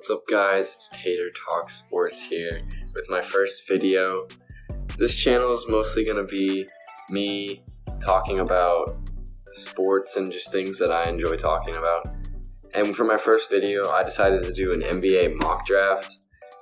What's up guys, it's Tater Talk Sports here with my first video. This channel is mostly going to be me talking about sports and just things that I enjoy talking about. And for my first video, I decided to do an NBA mock draft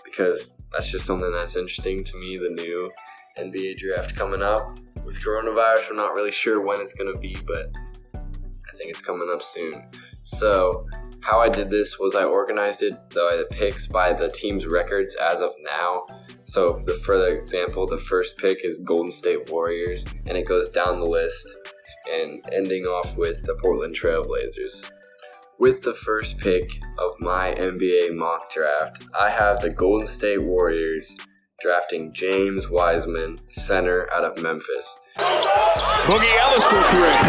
because that's just something that's interesting to me, the new NBA draft coming up. With coronavirus, I'm not really sure when it's going to be, but I think it's coming up soon. So how I did this was I organized it the picks by the team's records as of now. So for example, the first pick is Golden State Warriors, and it goes down the list and ending off with the Portland Trail Blazers. With the first pick of my NBA mock draft, I have the Golden State Warriors drafting James Wiseman, center out of Memphis. Boogie Ellis will create.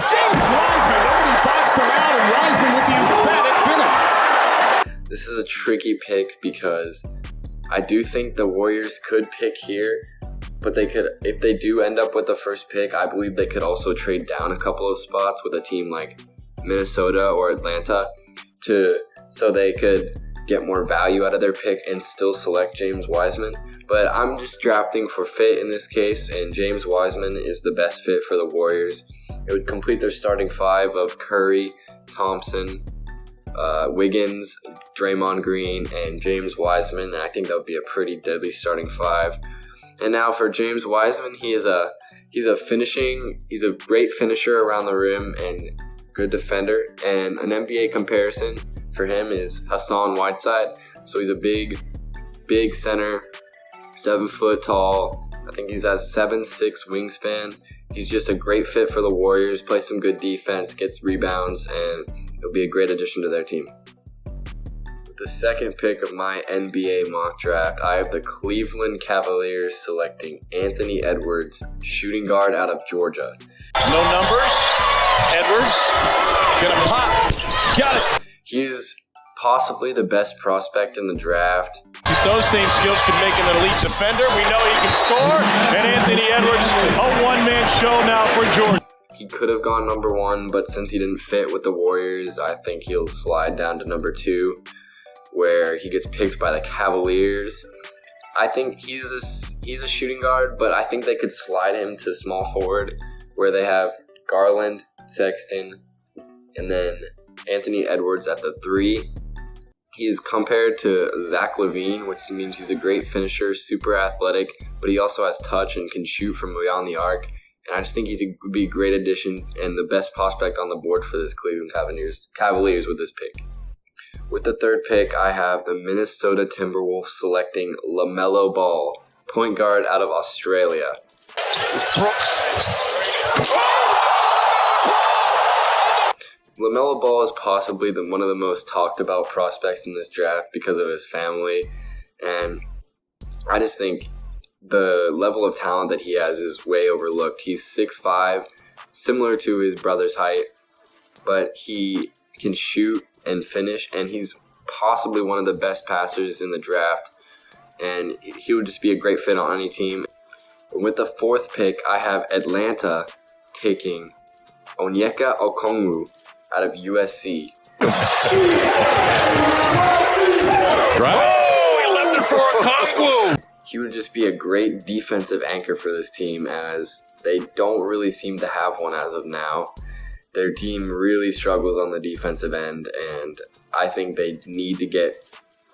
James Wiseman, nobody boxed him out, and Wiseman with the emphatic finish. This is a tricky pick because I do think the Warriors could pick here, but they could, if they do end up with the first pick, I believe they could also trade down a couple of spots with a team like Minnesota or Atlanta so they could get more value out of their pick and still select James Wiseman. But I'm just drafting for fit in this case, and James Wiseman is the best fit for the Warriors. It would complete their starting five of Curry, Thompson, Wiggins, Draymond Green, and James Wiseman. And I think that would be a pretty deadly starting five. And now for James Wiseman, he's a great finisher around the rim and good defender. And an NBA comparison for him is Hassan Whiteside. So he's a big center, 7 foot tall. I think he's at 7'6" wingspan. He's just a great fit for the Warriors, plays some good defense, gets rebounds, and it'll be a great addition to their team. With the second pick of my NBA mock draft, I have the Cleveland Cavaliers selecting Anthony Edwards, shooting guard out of Georgia. No numbers. Edwards gonna pop. Got it. He's possibly the best prospect in the draft. Those same skills can make him an elite defender. We know he can score. And Anthony Edwards, a one-man show now for Georgia. He could have gone number 1, but since he didn't fit with the Warriors, I think he'll slide down to number 2, where he gets picked by the Cavaliers. I think he's a shooting guard, but I think they could slide him to small forward, where they have Garland, Sexton, and then Anthony Edwards at the 3. He's compared to Zach LaVine, which means he's a great finisher, super athletic, but he also has touch and can shoot from beyond the arc. And I just think would be a great addition and the best prospect on the board for this Cleveland Cavaliers with this pick. With the third pick, I have the Minnesota Timberwolves selecting LaMelo Ball, point guard out of Australia. Brooks. LaMelo Ball is possibly one of the most talked about prospects in this draft because of his family, and I just think the level of talent that he has is way overlooked. He's 6'5", similar to his brother's height, but he can shoot and finish, and he's possibly one of the best passers in the draft, and he would just be a great fit on any team. With the fourth pick, I have Atlanta taking Onyeka Okongwu out of USC. Right. Oh, he left it for Okongwu. He would just be a great defensive anchor for this team, as they don't really seem to have one as of now. Their team really struggles on the defensive end, and I think they need to get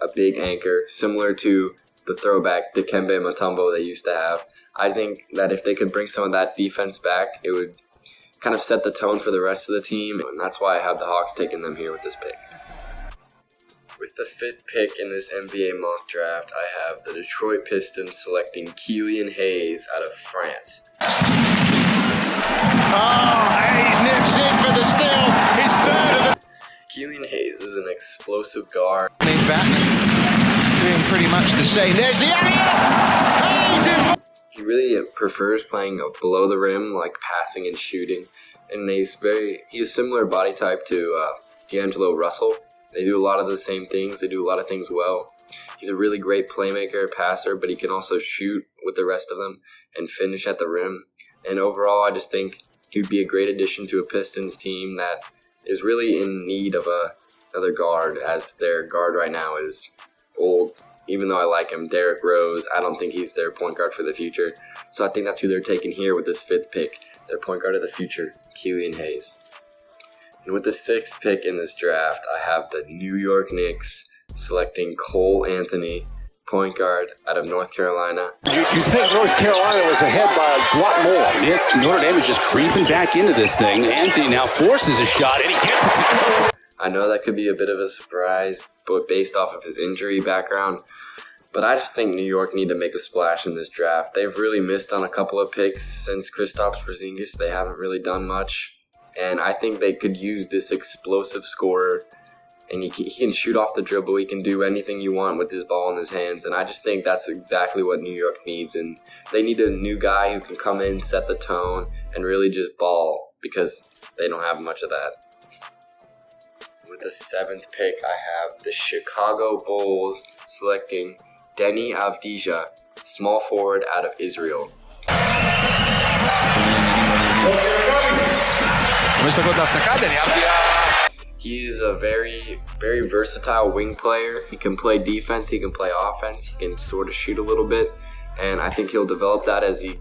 a big anchor, similar to the throwback Dikembe Mutombo they used to have. I think that if they could bring some of that defense back, it would kind of set the tone for the rest of the team, and that's why I have the Hawks taking them here with this pick. With the fifth pick in this NBA mock draft, I have the Detroit Pistons selecting Killian Hayes out of France. Oh, Hayes nips in for the steal. His third of the... Killian Hayes is an explosive guard. He's back, doing pretty much the same. There's the Hayes in. He really prefers playing below the rim, like passing and shooting, and he's a similar body type to D'Angelo Russell. They do a lot of the same things. They do a lot of things well. He's a really great playmaker, passer, but he can also shoot with the rest of them and finish at the rim. And overall, I just think he would be a great addition to a Pistons team that is really in need of a another guard, as their guard right now is old. Even though I like him, Derrick Rose, I don't think he's their point guard for the future. So I think that's who they're taking here with this 5th pick, their point guard of the future, Killian Hayes. And with the 6th pick in this draft, I have the New York Knicks selecting Cole Anthony, point guard out of North Carolina. You think North Carolina was ahead by a lot more. Nick, Notre Dame is just creeping back into this thing. Anthony now forces a shot, and he gets it to go. I know that could be a bit of a surprise, but based off of his injury background. But I just think New York need to make a splash in this draft. They've really missed on a couple of picks since Kristaps Porzingis. They haven't really done much. And I think they could use this explosive scorer. And he can shoot off the dribble. He can do anything you want with his ball in his hands. And I just think that's exactly what New York needs. And they need a new guy who can come in, set the tone, and really just ball, because they don't have much of that. With the 7th pick, I have the Chicago Bulls selecting Deni Avdija, small forward out of Israel. He's a very, very versatile wing player. He can play defense, he can play offense, he can sort of shoot a little bit, and I think he'll develop that as he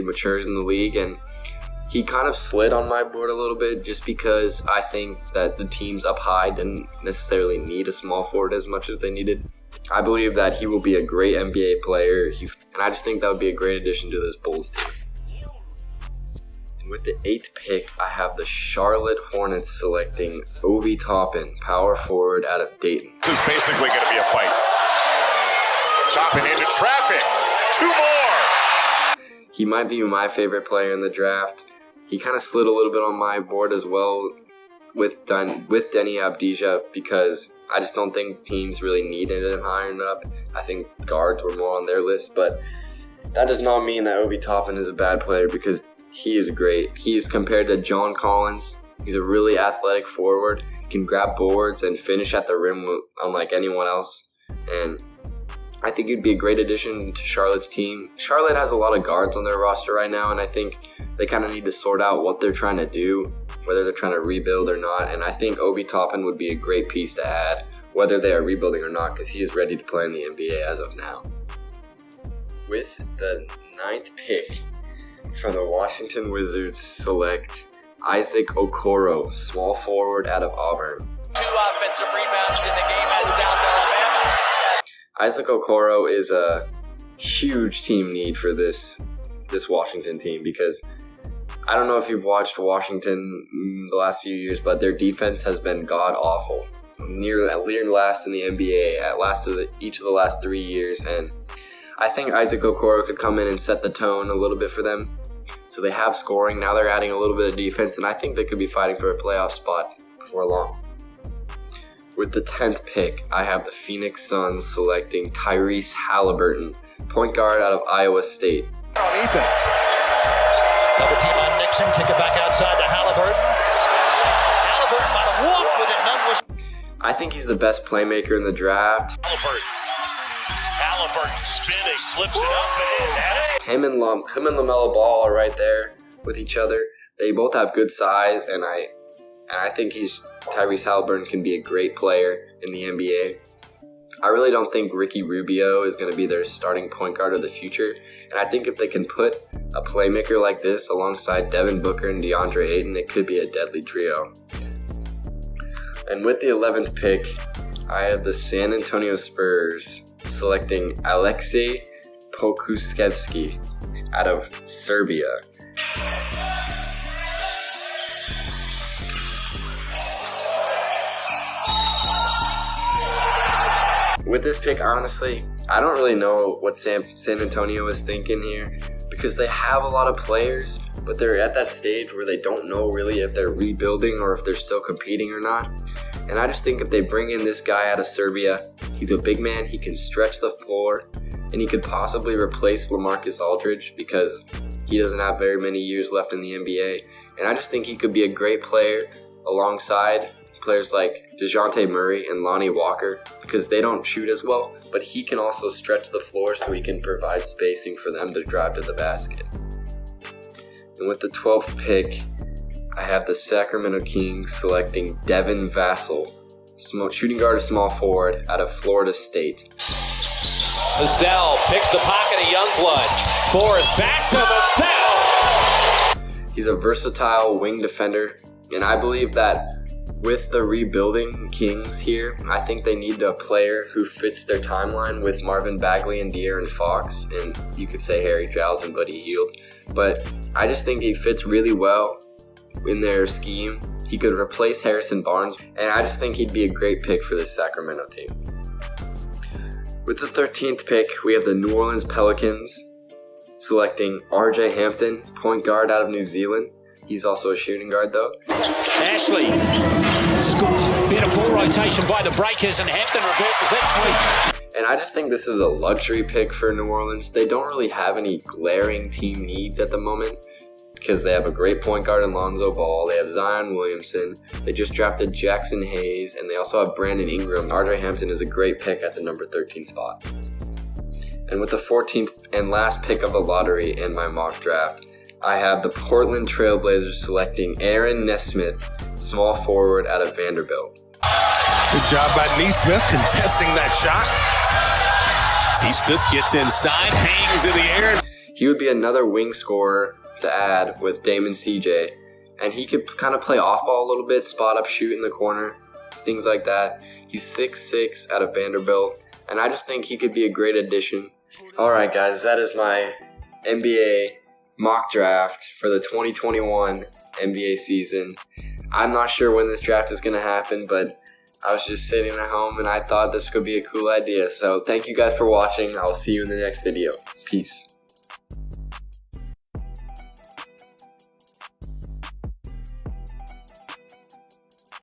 matures in the league. And he kind of slid on my board a little bit just because I think that the teams up high didn't necessarily need a small forward as much as they needed. I believe that he will be a great NBA player, and I just think that would be a great addition to this Bulls team. And with the 8th pick, I have the Charlotte Hornets selecting Obi Toppin, power forward out of Dayton. This is basically going to be a fight. Toppin into traffic. 2 more. He might be my favorite player in the draft. He kind of slid a little bit on my board as well with Deni Avdija, because I just don't think teams really needed him higher enough. I think guards were more on their list, but that does not mean that Obi Toppin is a bad player, because he is great. He is compared to John Collins. He's a really athletic forward, can grab boards and finish at the rim unlike anyone else. And I think he'd be a great addition to Charlotte's team. Charlotte has a lot of guards on their roster right now, and I think they kind of need to sort out what they're trying to do, whether they're trying to rebuild or not. And I think Obi Toppin would be a great piece to add, whether they are rebuilding or not, because he is ready to play in the NBA as of now. With the 9th pick from the Washington Wizards, select Isaac Okoro, small forward out of Auburn. 2 offensive rebounds in the game at South Alabama. Isaac Okoro is a huge team need for this Washington team, because I don't know if you've watched Washington the last few years, but their defense has been god-awful. Near last in the NBA, each of the last 3 years, and I think Isaac Okoro could come in and set the tone a little bit for them. So they have scoring, now they're adding a little bit of defense, and I think they could be fighting for a playoff spot before long. With the 10th pick, I have the Phoenix Suns selecting Tyrese Halliburton, point guard out of Iowa State. On Ethan. Double team on Nixon, kick it back outside to Halliburton. Halliburton might have walked with it, none was. I think he's the best playmaker in the draft. Halliburton spinning, flips it up and in. Him and LaMelo Ball are right there with each other. They both have good size, and I think Tyrese Halliburton can be a great player in the NBA. I really don't think Ricky Rubio is going to be their starting point guard of the future. And I think if they can put a playmaker like this alongside Devin Booker and DeAndre Ayton, it could be a deadly trio. And with the 11th pick, I have the San Antonio Spurs selecting Aleksej Pokusevski out of Serbia. With this pick, honestly, I don't really know what San Antonio is thinking here, because they have a lot of players, but they're at that stage where they don't know really if they're rebuilding or if they're still competing or not. And I just think if they bring in this guy out of Serbia, he's a big man, he can stretch the floor, and he could possibly replace LaMarcus Aldridge, because he doesn't have very many years left in the NBA. And I just think he could be a great player alongside players like DeJounte Murray and Lonnie Walker, because they don't shoot as well, but he can also stretch the floor so he can provide spacing for them to drive to the basket. And with the 12th pick, I have the Sacramento Kings selecting Devin Vassell, shooting guard or small forward out of Florida State. Vassell picks the pocket of Youngblood. Forrest back to Vassell. He's a versatile wing defender, and I believe that with the rebuilding Kings here, I think they need a player who fits their timeline with Marvin Bagley and De'Aaron Fox, and you could say Harry Giles and Buddy Hield. But I just think he fits really well in their scheme. He could replace Harrison Barnes, and I just think he'd be a great pick for this Sacramento team. With the 13th pick, we have the New Orleans Pelicans selecting RJ Hampton, point guard out of New Zealand. He's also a shooting guard, though. Ashley. This is good. Bit of ball rotation by the Breakers, and Hampton reverses that sweep. And I just think this is a luxury pick for New Orleans. They don't really have any glaring team needs at the moment because they have a great point guard in Lonzo Ball. They have Zion Williamson. They just drafted Jackson Hayes, and they also have Brandon Ingram. RJ Hampton is a great pick at the number 13 spot. And with the 14th and last pick of the lottery in my mock draft, I have the Portland Trailblazers selecting Aaron Nesmith, small forward out of Vanderbilt. Good job by Nesmith contesting that shot. Nesmith gets inside, hangs in the air. He would be another wing scorer to add with Damon CJ, and he could kind of play off ball a little bit, spot up, shoot in the corner, things like that. He's 6'6" out of Vanderbilt, and I just think he could be a great addition. Alright guys, that is my NBA mock draft for the 2021 NBA season. I'm not sure when this draft is going to happen, but I was just sitting at home and I thought this could be a cool idea. So thank you guys for watching. I'll see you in the next video. Peace.